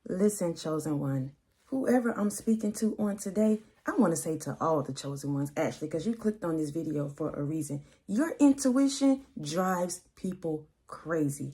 Listen, chosen one, whoever I'm speaking to on today, I want to say to all the chosen ones, actually, because you clicked on this video for a reason. Your intuition drives people crazy.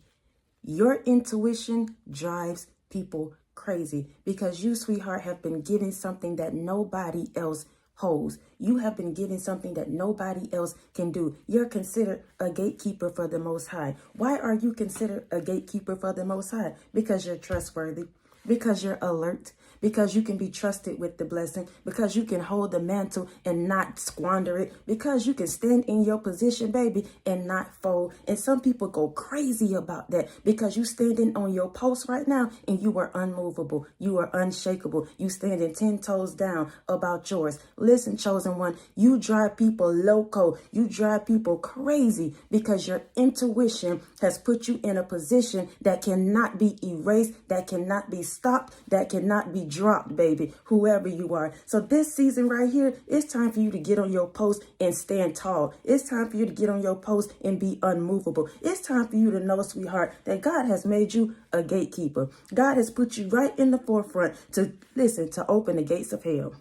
Your intuition drives people crazy because you, sweetheart, have been given something that nobody else holds. You have been given something that nobody else can do. You're considered a gatekeeper for the Most High. Why are you considered a gatekeeper for the Most High? Because you're trustworthy, because you're alert, because you can be trusted with the blessing, because you can hold the mantle and not squander it, because you can stand in your position, baby, and not fold. And some people go crazy about that because you standing on your post right now and you are unmovable. You are unshakable. You standing 10 toes down about yours. Listen, chosen one, you drive people loco. You drive people crazy because your intuition has put you in a position that cannot be erased, that cannot be stopped, that cannot be dropped, baby, whoever you are. So this season right here, it's time for you to get on your post and stand tall. It's time for you to get on your post and be unmovable. It's time for you to know, sweetheart, that God has made you a gatekeeper. God has put you right in the forefront to listen, to open the gates of hell.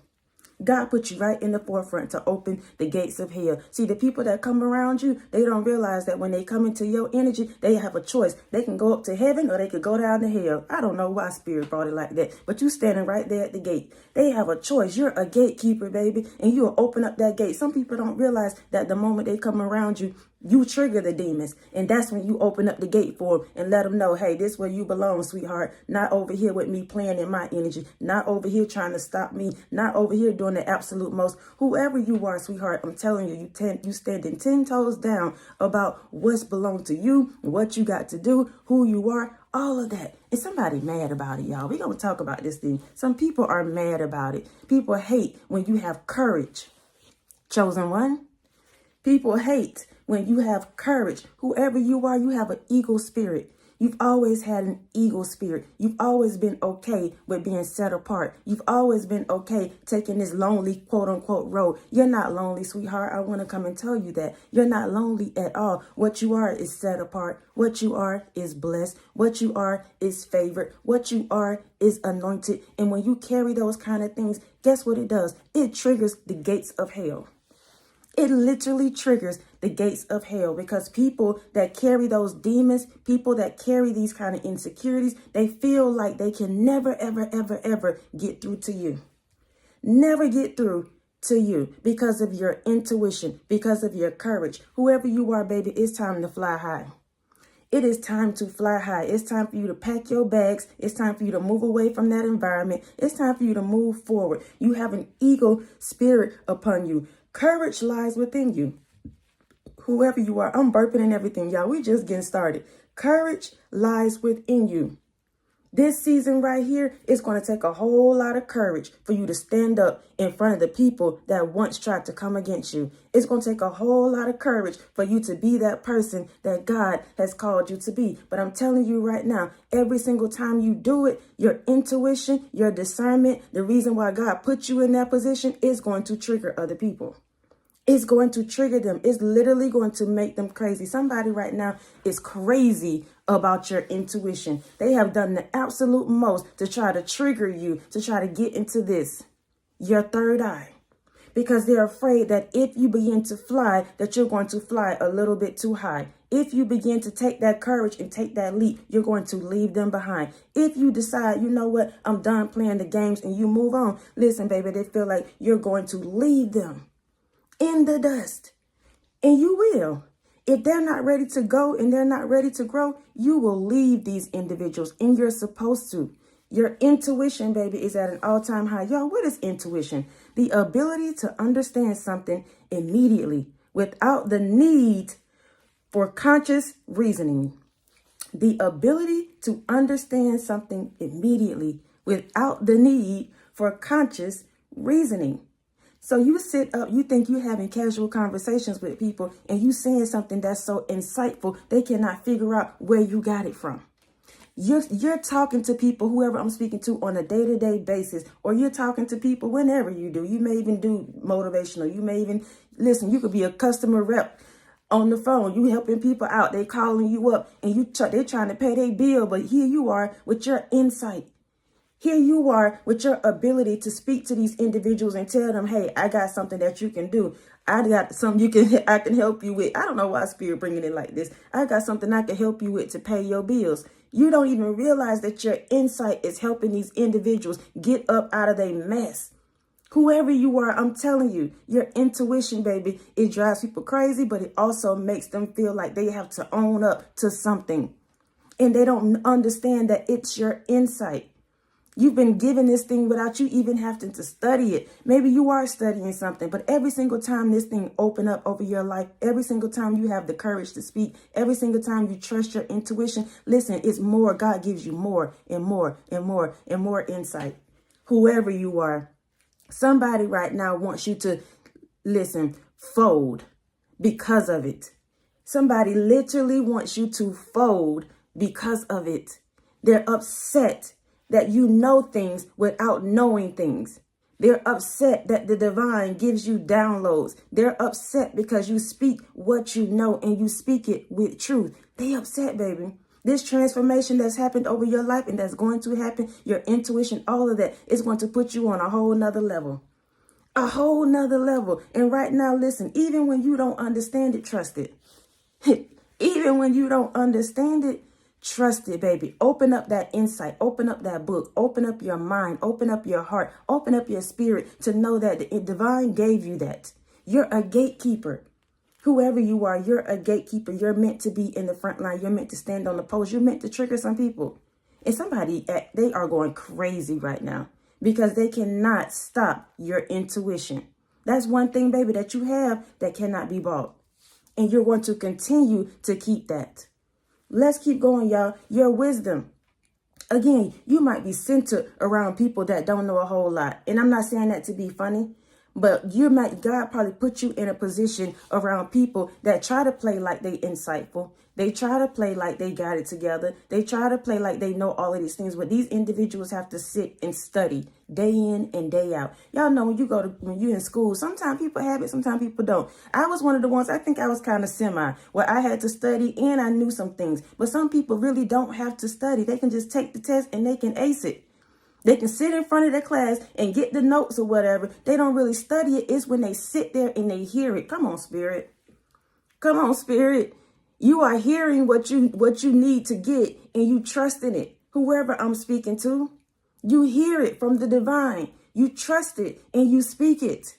God put you right in the forefront to open the gates of hell. See, the people that come around you, they don't realize that when they come into your energy, they have a choice. They can go up to heaven or they could go down to hell. I don't know why Spirit brought it like that, but you standing right there at the gate. They have a choice. You're a gatekeeper, baby, and you will open up that gate. Some people don't realize that the moment they come around you, you trigger the demons, and that's when you open up the gate for them and let them know, hey, this is where you belong, sweetheart. Not over here with me playing in my energy. Not over here trying to stop me. Not over here doing the absolute most. Whoever you are, sweetheart, I'm telling you, you standing 10 toes down about what's belong to you, what you got to do, who you are, all of that. And somebody mad about it, y'all. We're going to talk about this thing. Some people are mad about it. People hate when you have courage. Chosen one. People hate when you have courage. Whoever you are, you have an eagle spirit. You've always had an eagle spirit. You've always been okay with being set apart. You've always been okay taking this lonely, quote unquote, road. You're not lonely, sweetheart. I want to come and tell you that. You're not lonely at all. What you are is set apart. What you are is blessed. What you are is favored. What you are is anointed. And when you carry those kind of things, guess what it does? It triggers the gates of hell. It literally triggers the gates of hell because people that carry those demons, people that carry these kind of insecurities, they feel like they can never, ever, ever, ever get through to you. Never get through to you because of your intuition, because of your courage. Whoever you are, baby, it's time to fly high. It is time to fly high. It's time for you to pack your bags. It's time for you to move away from that environment. It's time for you to move forward. You have an eagle spirit upon you. Courage lies within you. Whoever you are, I'm burping and everything, y'all. We just getting started. Courage lies within you. This season right here is going to take a whole lot of courage for you to stand up in front of the people that once tried to come against you. It's going to take a whole lot of courage for you to be that person that God has called you to be. But I'm telling you right now, every single time you do it, your intuition, your discernment, the reason why God put you in that position is going to trigger other people. It's going to trigger them. It's literally going to make them crazy. Somebody right now is crazy about your intuition. They have done the absolute most to try to trigger you, to try to get into this, your third eye. Because they're afraid that if you begin to fly, that you're going to fly a little bit too high. If you begin to take that courage and take that leap, you're going to leave them behind. If you decide, you know what, I'm done playing the games and you move on, listen, baby, they feel like you're going to leave them in the dust. And you will. If they're not ready to go and they're not ready to grow, you will leave these individuals, and you're supposed to. Your intuition, baby, is at an all-time high. Y'all, what is intuition? The ability to understand something immediately without the need for conscious reasoning. The ability to understand something immediately without the need for conscious reasoning. So you sit up, you think you're having casual conversations with people and you saying something that's so insightful, they cannot figure out where you got it from. You're talking to people, whoever I'm speaking to, on a day-to-day basis, or you're talking to people whenever you do. You may even do motivational. You may even, listen, you could be a customer rep on the phone. You helping people out. They calling you up and they're trying to pay their bill, but here you are with your insight. Here you are with your ability to speak to these individuals and tell them, hey, I got something that you can do. I got something I can help you with. I don't know why Spirit bringing it like this. I got something I can help you with to pay your bills. You don't even realize that your insight is helping these individuals get up out of their mess. Whoever you are, I'm telling you, your intuition, baby, it drives people crazy, but it also makes them feel like they have to own up to something. And they don't understand that it's your insight. You've been given this thing without you even having to study it. Maybe you are studying something, but every single time this thing open up over your life, every single time you have the courage to speak, every single time you trust your intuition, listen, it's more. God gives you more and more and more and more insight. Whoever you are, somebody right now wants you to, listen, fold because of it. Somebody literally wants you to fold because of it. They're upset that you know things without knowing things. They're upset that the divine gives you downloads. They're upset because you speak what you know and you speak it with truth. They upset, baby. This transformation that's happened over your life and that's going to happen, your intuition, all of that is going to put you on a whole nother level. A whole nother level. And right now, listen, even when you don't understand it, trust it. Even when you don't understand it, trust it, baby. Open up that insight. Open up that book. Open up your mind. Open up your heart. Open up your spirit to know that the divine gave you that. You're a gatekeeper. Whoever you are, you're a gatekeeper. You're meant to be in the front line. You're meant to stand on the post. You're meant to trigger some people. And somebody, they are going crazy right now because they cannot stop your intuition. That's one thing, baby, that you have that cannot be bought. And you're going to continue to keep that. Let's keep going, y'all. Your wisdom. Again, you might be centered around people that don't know a whole lot. And I'm not saying that to be funny, but God probably put you in a position around people that try to play like they insightful. They try to play like they got it together. They try to play like they know all of these things. But these individuals have to sit and study day in and day out. Y'all know when you're in school, sometimes people have it, sometimes people don't. I was one of the ones, I think I was kind of where I had to study and I knew some things. But some people really don't have to study. They can just take the test and they can ace it. They can sit in front of their class and get the notes or whatever. They don't really study it. It's when they sit there and they hear it. Come on, Spirit. Come on, Spirit. You are hearing what you need to get and you trust in it. Whoever I'm speaking to, you hear it from the divine. You trust it and you speak it.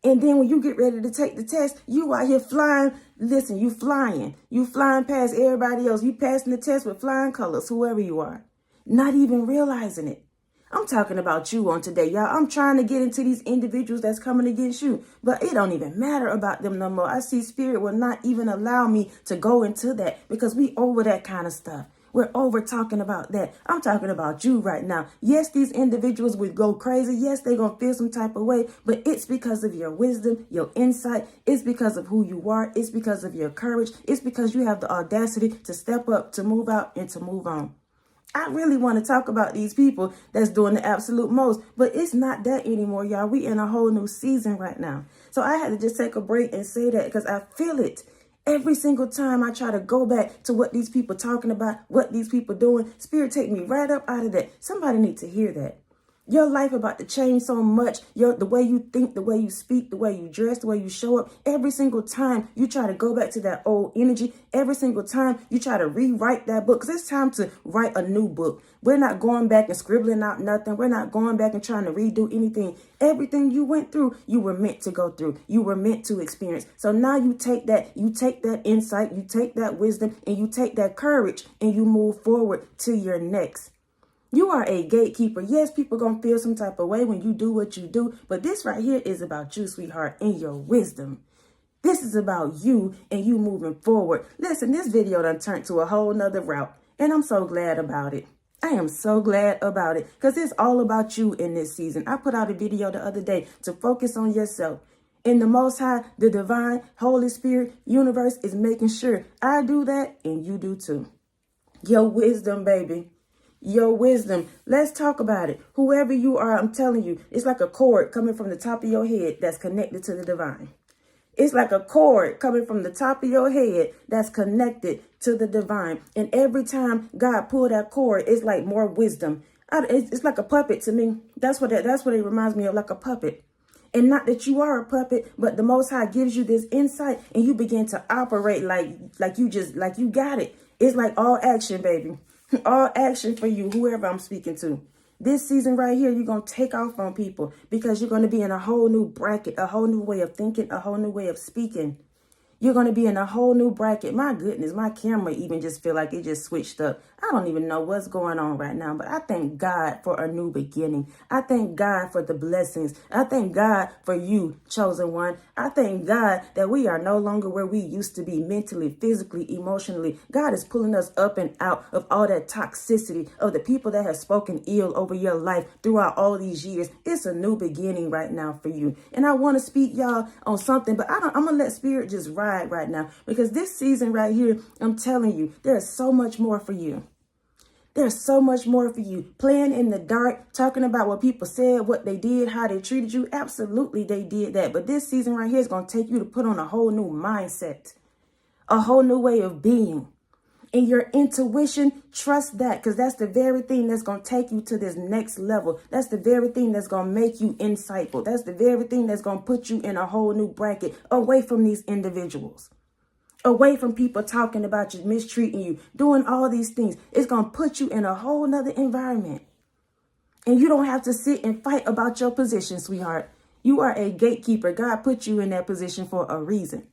And then when you get ready to take the test, you out here flying. Listen, you flying. You flying past everybody else. You passing the test with flying colors, whoever you are. Not even realizing it. I'm talking about you on today, y'all. I'm trying to get into these individuals that's coming against you, but it don't even matter about them no more. I see Spirit will not even allow me to go into that because we over that kind of stuff. We're over talking about that. I'm talking about you right now. Yes, these individuals would go crazy. Yes, they're going to feel some type of way, but it's because of your wisdom, your insight. It's because of who you are. It's because of your courage. It's because you have the audacity to step up, to move out, and to move on. I really want to talk about these people that's doing the absolute most, but it's not that anymore, y'all. We in a whole new season right now. So I had to just take a break and say that because I feel it. Every single time I try to go back to what these people talking about, what these people doing, Spirit take me right up out of that. Somebody need to hear that. Your life about to change so much. The way you think, the way you speak, the way you dress, the way you show up. Every single time you try to go back to that old energy. Every single time you try to rewrite that book. Because it's time to write a new book. We're not going back and scribbling out nothing. We're not going back and trying to redo anything. Everything you went through, you were meant to go through. You were meant to experience. So now you take that insight, you take that wisdom, and you take that courage, and you move forward to your next. You are a gatekeeper. Yes, people going to feel some type of way when you do what you do. But this right here is about you, sweetheart, and your wisdom. This is about you and you moving forward. Listen, this video done turned to a whole nother route. And I'm so glad about it. I am so glad about it. Because it's all about you in this season. I put out a video the other day to focus on yourself. And the Most High, the Divine, Holy Spirit, Universe is making sure I do that and you do too. Your wisdom, baby. Your wisdom. Let's talk about it. Whoever you are, I'm telling you, it's like a cord coming from the top of your head that's connected to the divine. It's like a cord coming from the top of your head that's connected to the divine. And every time God pull that cord, it's like more wisdom. It's like a puppet to me. That's what it reminds me of, like a puppet. And not that you are a puppet, but the Most High gives you this insight and you begin to operate like you got it. It's like all action, baby. All action for you, whoever I'm speaking to. This season right here, you're going to take off on people because you're going to be in a whole new bracket, a whole new way of thinking, a whole new way of speaking. You're going to be in a whole new bracket. My goodness, my camera even just feel like it just switched up. I don't even know what's going on right now, but I thank God for a new beginning. I thank God for the blessings. I thank God for you, chosen one. I thank God that we are no longer where we used to be mentally, physically, emotionally. God is pulling us up and out of all that toxicity of the people that have spoken ill over your life throughout all these years. It's a new beginning right now for you. And I want to speak y'all on something, but I'm going to let Spirit just ride right now, because this season right here, I'm telling you, there's so much more for you. There's so much more for you. Playing in the dark, talking about what people said, what they did, how they treated you. Absolutely, they did that. But this season right here is going to take you to put on a whole new mindset, a whole new way of being. And your intuition, trust that, because that's the very thing that's going to take you to this next level. That's the very thing that's going to make you insightful. That's the very thing that's going to put you in a whole new bracket, away from these individuals, away from people talking about you, mistreating you, doing all these things. It's going to put you in a whole nother environment. And you don't have to sit and fight about your position, sweetheart. You are a gatekeeper. God put you in that position for a reason.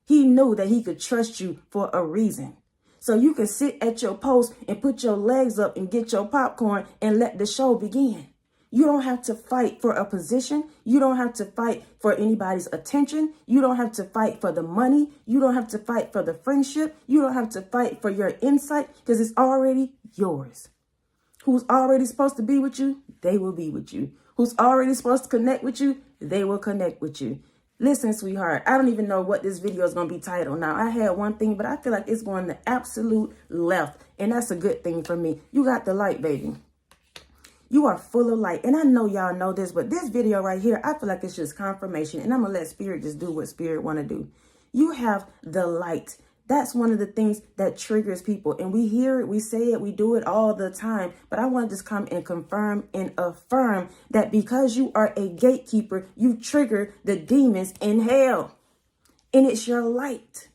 He knew that he could trust you for a reason. So you can sit at your post and put your legs up and get your popcorn and let the show begin. You don't have to fight for a position. You don't have to fight for anybody's attention. You don't have to fight for the money. You don't have to fight for the friendship. You don't have to fight for your insight, because it's already yours. Who's already supposed to be with you, they will be with you. Who's already supposed to connect with you, they will connect with you. Listen, sweetheart, I don't even know what this video is going to be titled now. I had one thing, but I feel like it's going the absolute left. And that's a good thing for me. You got the light, baby. You are full of light. And I know y'all know this, but this video right here, I feel like it's just confirmation. And I'm going to let Spirit just do what Spirit want to do. You have the light. That's one of the things that triggers people. And we hear it, we say it, we do it all the time. But I want to just come and confirm and affirm that because you are a gatekeeper, you trigger the demons in hell. And it's your light.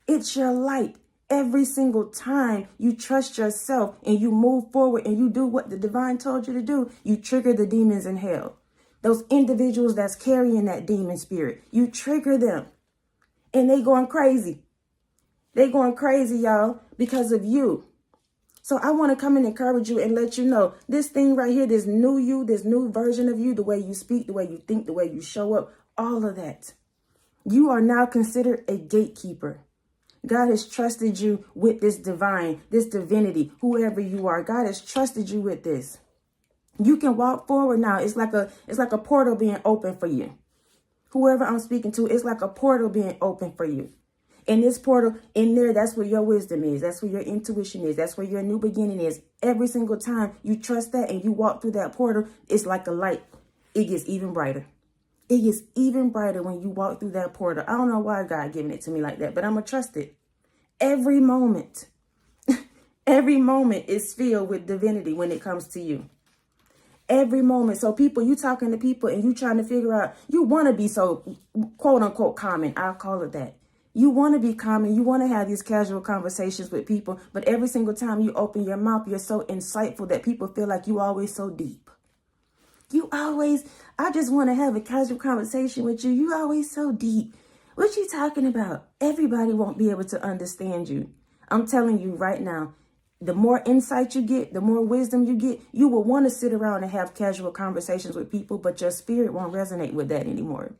It's your light. Every single time you trust yourself and you move forward and you do what the divine told you to do, you trigger the demons in hell. Those individuals that's carrying that demon spirit, you trigger them. And they going crazy. They going crazy, y'all, because of you. So I want to come and encourage you and let you know this thing right here, this new you, this new version of you, the way you speak, the way you think, the way you show up, all of that. You are now considered a gatekeeper. God has trusted you with this divine, this divinity, whoever you are. God has trusted you with this. You can walk forward now. It's like a portal being open for you. Whoever I'm speaking to, it's like a portal being open for you. In this portal, in there, that's where your wisdom is. That's where your intuition is. That's where your new beginning is. Every single time you trust that and you walk through that portal, it's like a light. It gets even brighter. It gets even brighter when you walk through that portal. I don't know why God giving it to me like that, but I'm going to trust it. Every moment, every moment is filled with divinity when it comes to you. Every moment. So people, you talking to people and you trying to figure out, you want to be so quote unquote common. I'll call it that. You want to be common. You want to have these casual conversations with people. But every single time you open your mouth, you're so insightful that people feel like you always so deep. I just want to have a casual conversation with you. You always so deep. What you talking about? Everybody won't be able to understand you. I'm telling you right now, the more insight you get, the more wisdom you get, you will want to sit around and have casual conversations with people, but your spirit won't resonate with that anymore.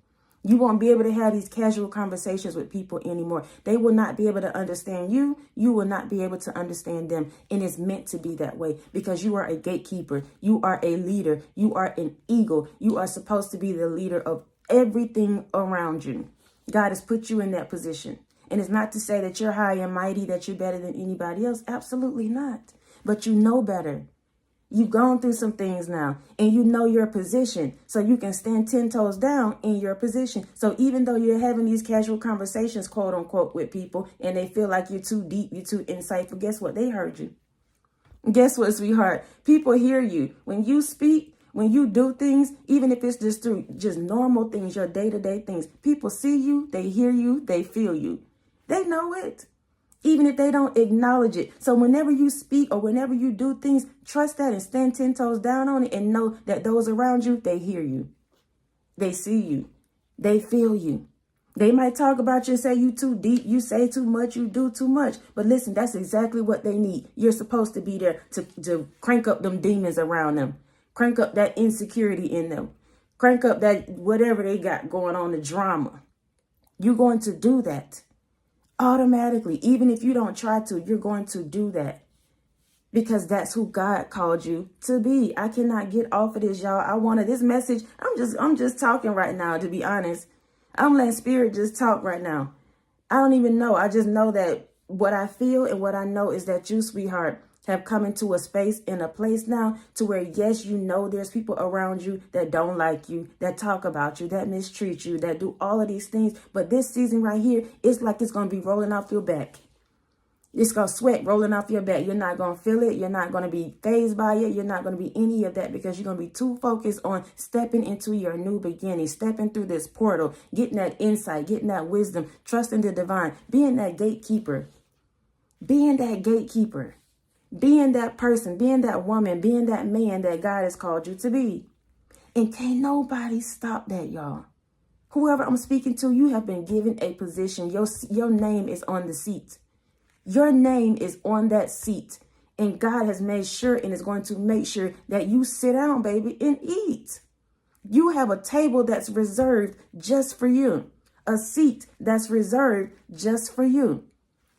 You won't be able to have these casual conversations with people anymore. They will not be able to understand you. You will not be able to understand them. And it's meant to be that way because you are a gatekeeper. You are a leader. You are an eagle. You are supposed to be the leader of everything around you. God has put you in that position. And it's not to say that you're high and mighty, that you're better than anybody else. Absolutely not. But you know better. You've gone through some things now and you know your position, so you can stand 10 toes down in your position. So even though you're having these casual conversations, quote unquote, with people and they feel like you're too deep, you're too insightful, guess what? They heard you. Guess what, sweetheart? People hear you. When you speak, when you do things, even if it's just through just normal things, your day-to-day things, people see you, they hear you, they feel you. They know it, even if they don't acknowledge it. So whenever you speak or whenever you do things, trust that and stand 10 toes down on it and know that those around you, they hear you. They see you. They feel you. They might talk about you and say you too deep, you say too much, you do too much. But listen, that's exactly what they need. You're supposed to be there to crank up them demons around them. Crank up that insecurity in them. Crank up that whatever they got going on, the drama. You're going to do that automatically. Even if you don't try to, you're going to do that. Because that's who God called you to be. I cannot get off of this, y'all. I wanted this message. I'm just talking right now, to be honest. I'm letting spirit just talk right now. I don't even know. I just know that what I feel and what I know is that you, sweetheart, have come into a space and a place now to where, yes, you know there's people around you that don't like you, that talk about you, that mistreat you, that do all of these things. But this season right here, it's like it's going to be rolling off your back. It's going to sweat rolling off your back. You're not going to feel it. You're not going to be fazed by it. You're not going to be any of that because you're going to be too focused on stepping into your new beginning, stepping through this portal, getting that insight, getting that wisdom, trusting the divine, being that gatekeeper, being that gatekeeper, being that person, being that woman, being that man that God has called you to be. And can't nobody stop that, y'all. Whoever I'm speaking to, you have been given a position. Your name is on the seat. Your name is on that seat, and God has made sure and is going to make sure that you sit down, baby, and eat. You have a table that's reserved just for you, a seat that's reserved just for you.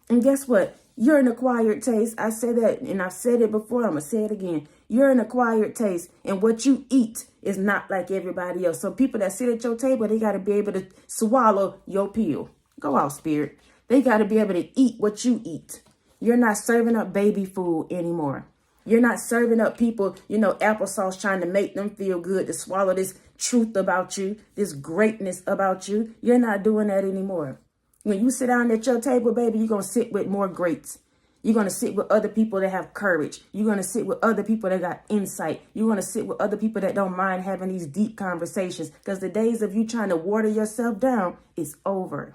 And guess what? You're an acquired taste. I say that, and I've said it before. I'm going to say it again. You're an acquired taste, and what you eat is not like everybody else. So people that sit at your table, they got to be able to swallow your pill. Go out, spirit. They got to be able to eat what you eat. You're not serving up baby food anymore. You're not serving up people, applesauce, trying to make them feel good, to swallow this truth about you, this greatness about you. You're not doing that anymore. When you sit down at your table, baby, you're going to sit with more greats. You're going to sit with other people that have courage. You're going to sit with other people that got insight. You're going to sit with other people that don't mind having these deep conversations, because the days of you trying to water yourself down is over.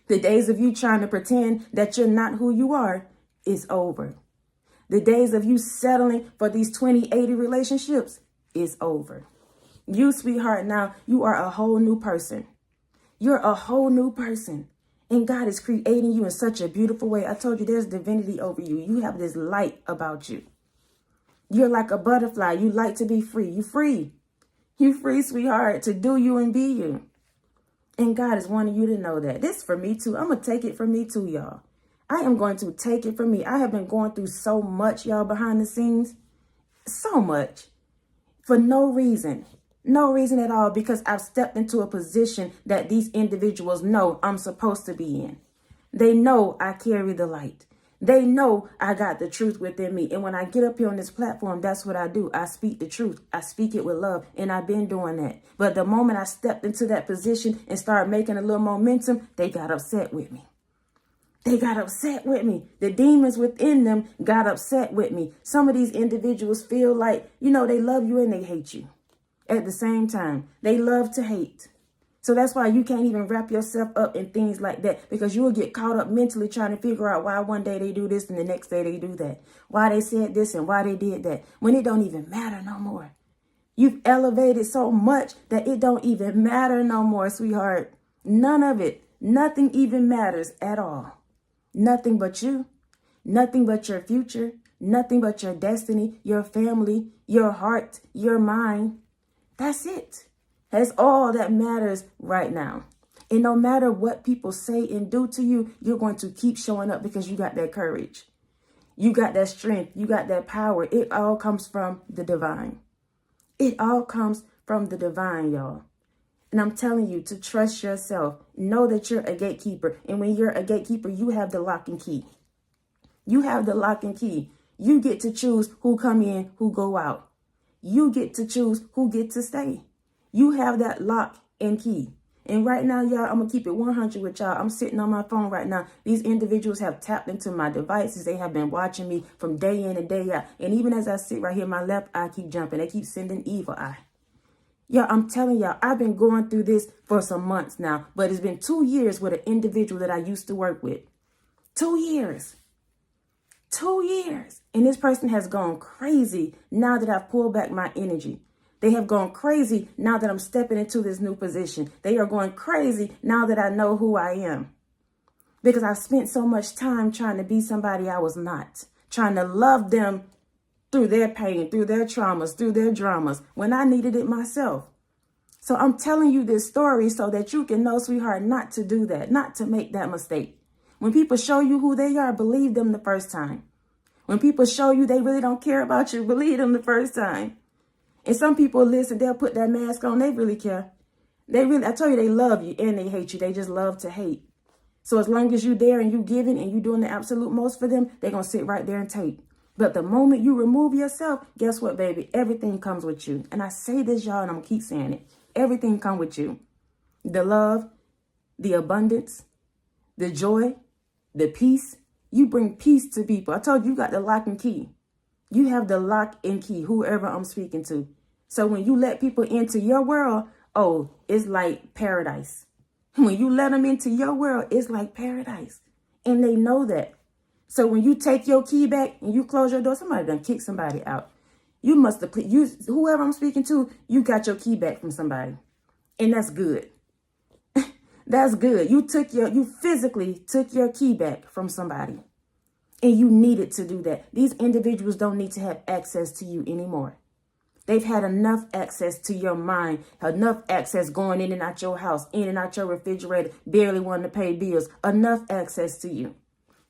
The days of you trying to pretend that you're not who you are is over. The days of you settling for these 20/80 relationships is over. You, sweetheart, now you are a whole new person. You're a whole new person. And God is creating you in such a beautiful way. I told you there's divinity over you. You have this light about you. You're like a butterfly. You like to be free. You free. You free, sweetheart, to do you and be you. And God is wanting you to know that. This is for me too. I'm going to take it for me too, y'all. I am going to take it for me. I have been going through so much, y'all, behind the scenes. So much. For no reason. No reason at all, because I've stepped into a position that these individuals know I'm supposed to be in. They know I carry the light. They know I got the truth within me. And when I get up here on this platform, that's what I do. I speak the truth. I speak it with love. And I've been doing that. But the moment I stepped into that position and started making a little momentum, they got upset with me. They got upset with me. The demons within them got upset with me. Some of these individuals feel like, they love you and they hate you at the same time. They love to hate. So that's why you can't even wrap yourself up in things like that, because you will get caught up mentally trying to figure out why one day they do this and the next day they do that. Why they said this and why they did that, when it don't even matter no more. You've elevated so much that it don't even matter no more, sweetheart. None of it. Nothing even matters at all. Nothing but you. Nothing but your future. Nothing but your destiny, your family, your heart, your mind. That's it. That's all that matters right now. And no matter what people say and do to you, you're going to keep showing up because you got that courage. You got that strength. You got that power. It all comes from the divine. It all comes from the divine, y'all. And I'm telling you to trust yourself. Know that you're a gatekeeper. And when you're a gatekeeper, you have the lock and key. You have the lock and key. You get to choose who come in, who go out. You get to choose who get to stay. You have that lock and key. And right now, y'all, I'm going to keep it 100 with y'all. I'm sitting on my phone right now. These individuals have tapped into my devices. They have been watching me from day in and day out. And even as I sit right here, my left eye keep jumping. They keep sending evil eye. Yeah, I'm telling y'all, I've been going through this for some months now, but it's been 2 years with an individual that I used to work with. 2 years. 2 years. And this person has gone crazy now that I've pulled back my energy. They have gone crazy now that I'm stepping into this new position. They are going crazy now that I know who I am. Because I've spent so much time trying to be somebody I was not. Trying to love them through their pain, through their traumas, through their dramas, when I needed it myself. So I'm telling you this story so that you can know, sweetheart, not to do that, not to make that mistake. When people show you who they are, believe them the first time. When people show you they really don't care about you, believe them the first time. And some people, listen, they'll put that mask on. They really care. I tell you, they love you and they hate you. They just love to hate. So as long as you're there and you giving and you doing the absolute most for them, they're going to sit right there and take. But the moment you remove yourself, guess what, baby? Everything comes with you. And I say this, y'all, and I'm going to keep saying it. Everything comes with you. The love, the abundance, the joy, the peace. You bring peace to people. I told you, you got the lock and key. You have the lock and key, whoever I'm speaking to. So when you let people into your world, oh, it's like paradise. When you let them into your world, it's like paradise. And they know that. So when you take your key back and you close your door, somebody done kick somebody out. You must have, whoever I'm speaking to, you got your key back from somebody. And that's good. That's good. You physically took your key back from somebody. And you needed to do that. These individuals don't need to have access to you anymore. They've had enough access to your mind, enough access going in and out your house, in and out your refrigerator, barely wanting to pay bills, enough access to you.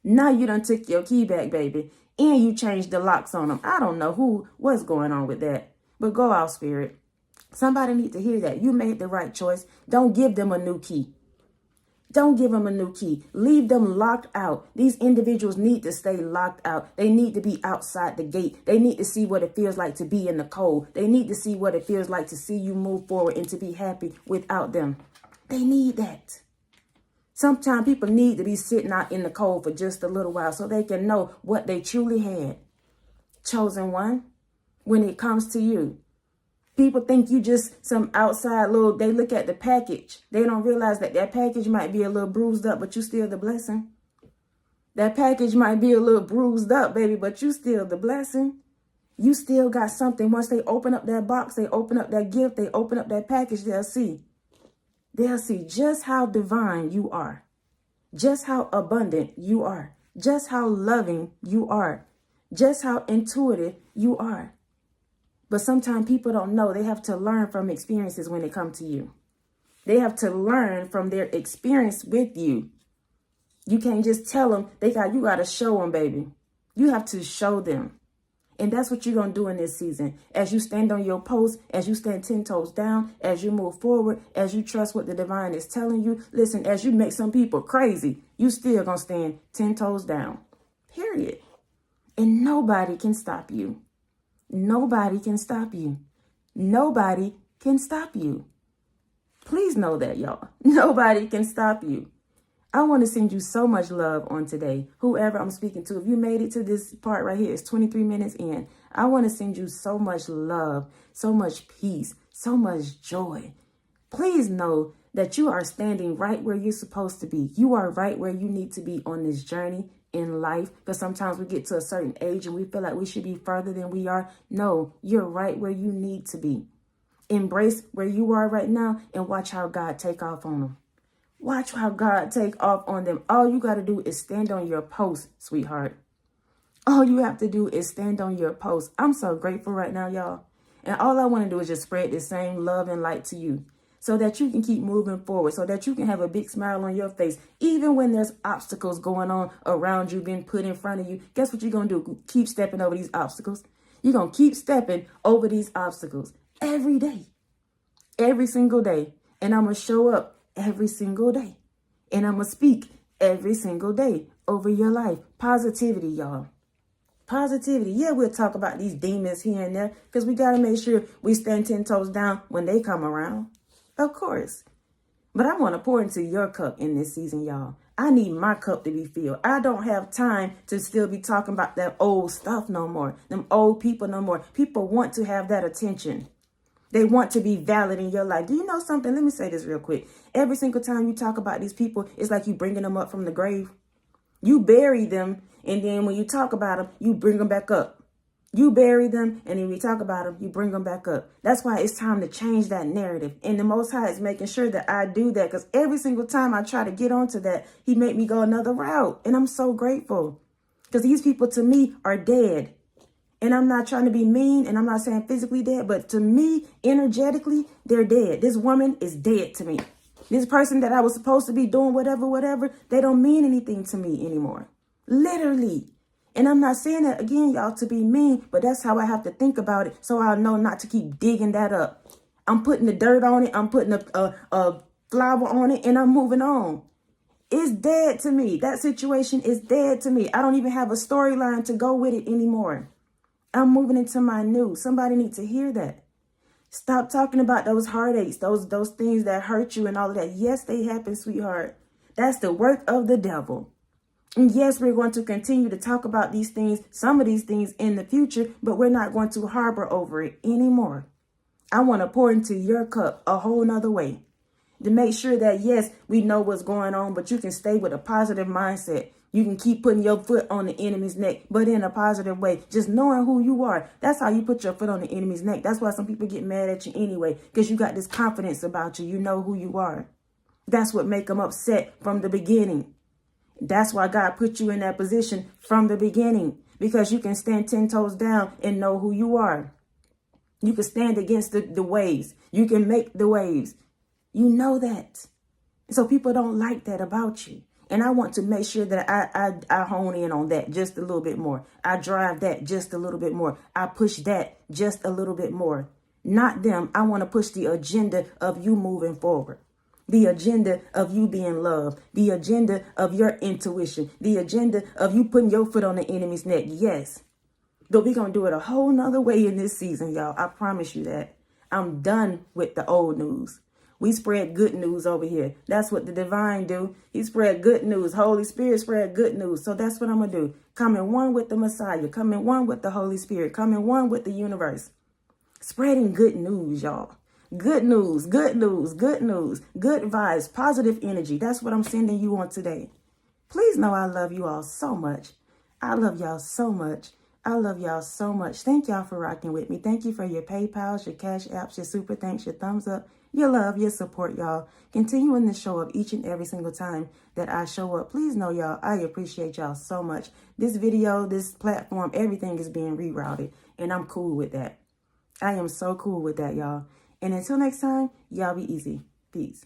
Now you done took your key back, baby, and you changed the locks on them. I don't know what's going on with that, but go out, spirit. Somebody need to hear that. You made the right choice. Don't give them a new key. Don't give them a new key. Leave them locked out. These individuals need to stay locked out. They need to be outside the gate. They need to see what it feels like to be in the cold. They need to see what it feels like to see you move forward and to be happy without them. They need that. Sometimes people need to be sitting out in the cold for just a little while so they can know what they truly had. Chosen one, when it comes to you, people think you just some outside they look at the package. They don't realize that package might be a little bruised up, but you still the blessing. That package might be a little bruised up, baby, but you still the blessing. You still got something. Once they open up that box, they open up that gift, they open up that package, they'll see. They'll see just how divine you are, just how abundant you are, just how loving you are, just how intuitive you are. But sometimes people don't know. They have to learn from experiences when they come to you. They have to learn from their experience with you. You can't just tell them. You got to show them, baby. You have to show them. And that's what you're going to do in this season. As you stand on your post, as you stand 10 toes down, as you move forward, as you trust what the divine is telling you. Listen, as you make some people crazy, you still going to stand 10 toes down. Period. And nobody can stop you. Nobody can stop you. Nobody can stop you. Please know that, y'all. Nobody can stop you. I want to send you so much love on today. Whoever I'm speaking to, if you made it to this part right here, it's 23 minutes in. I want to send you so much love, so much peace, so much joy. Please know that you are standing right where you're supposed to be. You are right where you need to be on this journey in life, because sometimes we get to a certain age and we feel like we should be further than we are. No, you're right where you need to be. Embrace where you are right now and watch how God take off on them. Watch how God take off on them. All you got to do is stand on your post, sweetheart. All you have to do is stand on your post. I'm so grateful right now, y'all. And all I want to do is just spread the same love and light to you so that you can keep moving forward, so that you can have a big smile on your face. Even when there's obstacles going on around you, being put in front of you, guess what you're going to do? Keep stepping over these obstacles. You're going to keep stepping over these obstacles every day, every single day. And I'm going to show up every single day. And I'm going to speak every single day over your life. Positivity, y'all. Positivity. Yeah, we'll talk about these demons here and there because we got to make sure we stand 10 toes down when they come around. Of course. But I want to pour into your cup in this season, y'all. I need my cup to be filled. I don't have time to still be talking about that old stuff no more. Them old people no more. People want to have that attention. They want to be valid in your life. Do you know something? Let me say this real quick. Every single time you talk about these people, it's like you bringing them up from the grave. You bury them, and then when you talk about them, you bring them back up. You bury them, and then we talk about them, you bring them back up. That's why it's time to change that narrative. And the Most High is making sure that I do that, because every single time I try to get onto that, he made me go another route. And I'm so grateful, because these people to me are dead. And I'm not trying to be mean, and I'm not saying physically dead, but to me, energetically, they're dead. This woman is dead to me. This person that I was supposed to be doing whatever, they don't mean anything to me anymore. Literally. And I'm not saying that, again, y'all, to be mean, but that's how I have to think about it, so I'll know not to keep digging that up. I'm putting the dirt on it. I'm putting a flower on it, and I'm moving on. It's dead to me. That situation is dead to me. I don't even have a storyline to go with it anymore. I'm moving into my new. Somebody needs to hear that. Stop talking about those heartaches, those things that hurt you and all of that. Yes, they happen, sweetheart. That's the work of the devil. And yes, we're going to continue to talk about these things, some of these things in the future, but we're not going to harbor over it anymore. I want to pour into your cup a whole nother way to make sure that, yes, we know what's going on, but you can stay with a positive mindset. You can keep putting your foot on the enemy's neck, but in a positive way, just knowing who you are. That's how you put your foot on the enemy's neck. That's why some people get mad at you anyway, because you got this confidence about you. You know who you are. That's what make them upset from the beginning. That's why God put you in that position from the beginning, because you can stand 10 toes down and know who you are. You can stand against the waves. You can make the waves. You know that. So people don't like that about you. And I want to make sure that I hone in on that just a little bit more. I drive that just a little bit more. I push that just a little bit more. Not them. I want to push the agenda of you moving forward. The agenda of you being loved. The agenda of your intuition. The agenda of you putting your foot on the enemy's neck. Yes. But we're going to do it a whole nother way in this season, y'all. I promise you that. I'm done with the old news. We spread good news over here. That's what the divine do. He spread good news. Holy Spirit spread good news. So that's what I'm going to do. Come in one with the Messiah. Come in one with the Holy Spirit. Come in one with the universe. Spreading good news, y'all. Good news, good news, good news, good vibes, positive energy. That's what I'm sending you on today. Please know I love you all so much. I love y'all so much. I love y'all so much. Thank y'all for rocking with me. Thank you for your PayPals, your Cash Apps, your super thanks, your thumbs up, your love, your support, y'all. Continuing to show up each and every single time that I show up. Please know, y'all, I appreciate y'all so much. This video, this platform, everything is being rerouted, and I'm cool with that. I am so cool with that, y'all. And until next time, y'all be easy. Peace.